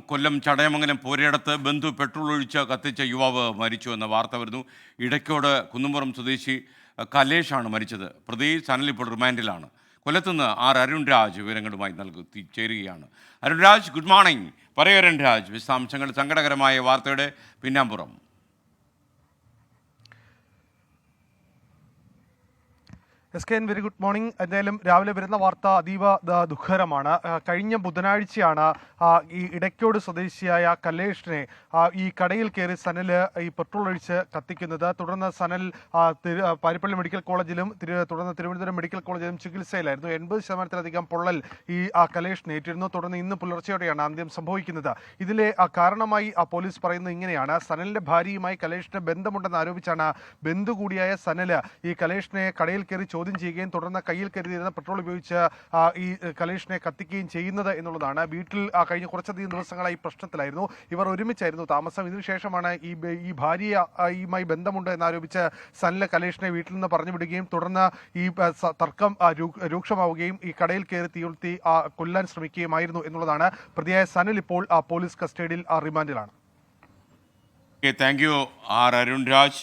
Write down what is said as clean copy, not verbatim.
കൊല്ലം ചടയമംഗലം പോരയിടത്ത് ബന്ധു പെട്രോൾ ഒഴിച്ച് കത്തിച്ച യുവാവ് മരിച്ചു എന്ന വാർത്ത വരുന്നു. ഇടയ്ക്കോട് കുന്നുംപുറം സ്വദേശി കലേഷാണ് മരിച്ചത്. പ്രതി സനൽ ഇപ്പോൾ റിമാൻഡിലാണ്. കൊല്ലത്തുനിന്ന് അരുൺ രാജ് വിവരങ്ങളുമായി ചേരുകയാണ്. Arun Raj, good morning. പറയൂ അരുൺ രാജ്, വിശദാംശങ്ങൾ, സങ്കടകരമായ വാർത്തയുടെ പിന്നാമ്പുറം. SKN very good morning. എന്തായാലും രാവിലെ വരുന്ന വാർത്ത അതീവ ദുഃഖകരമാണ്. കഴിഞ്ഞ ബുധനാഴ്ചയാണ് ഈ ഇടയ്ക്കോട് സ്വദേശിയായ കലേഷിനെ ഈ കടയിൽ കയറി സനൽ ഈ പെട്രോൾ ഒഴിച്ച് കത്തിക്കുന്നത്. തുടർന്ന് സനൽ പാരിപ്പള്ളി മെഡിക്കൽ കോളേജിലും തുടർന്ന് തിരുവനന്തപുരം മെഡിക്കൽ കോളേജിലും ചികിത്സയിലായിരുന്നു. 80% പൊള്ളൽ ഈ കലേഷിന് ഏറ്റിരുന്നു. തുടർന്ന് ഇന്ന് പുലർച്ചെയോടെയാണ് അന്ത്യം സംഭവിക്കുന്നത്. ഇതിലെ കാരണമായി പോലീസ് പറയുന്നത് ഇങ്ങനെയാണ്: സനലിന്റെ ഭാര്യയുമായി കലേഷിന് ബന്ധമുണ്ടെന്ന് ആരോപിച്ചാണ് ബന്ധു കൂടിയായ സനൽ ഈ കലേഷിനെ കടയിൽ കയറി ചോദ്യം ചെയ്യുകയും തുടർന്ന് കയ്യിൽ കരുതിയിരുന്ന പെട്രോൾ ഉപയോഗിച്ച് ഈ കലേഷിനെ കത്തിക്കുകയും ചെയ്യുന്നത് എന്നുള്ളതാണ്. വീട്ടിൽ കഴിഞ്ഞ കുറച്ചധികം ദിവസങ്ങളായി പ്രശ്നത്തിലായിരുന്നു. ഇവർ ഒരുമിച്ചായിരുന്നു താമസം. ഇതിനുശേഷമാണ് ഈ ഭാര്യയുമായി ബന്ധമുണ്ട് എന്നാരോപിച്ച് സനൽ കലേഷിനെ വീട്ടിൽ നിന്ന് പറഞ്ഞു വിടുകയും തുടർന്ന് ഈ തർക്കം രൂക്ഷമാവുകയും ഈ കടയിൽ കയറി തീർത്തി കൊല്ലാൻ ശ്രമിക്കുകയുമായിരുന്നു എന്നുള്ളതാണ്. പ്രതിയായ സനൽ ഇപ്പോൾ പോലീസ് കസ്റ്റഡിയിൽ റിമാൻഡിലാണ്. Thank you Arun Raj.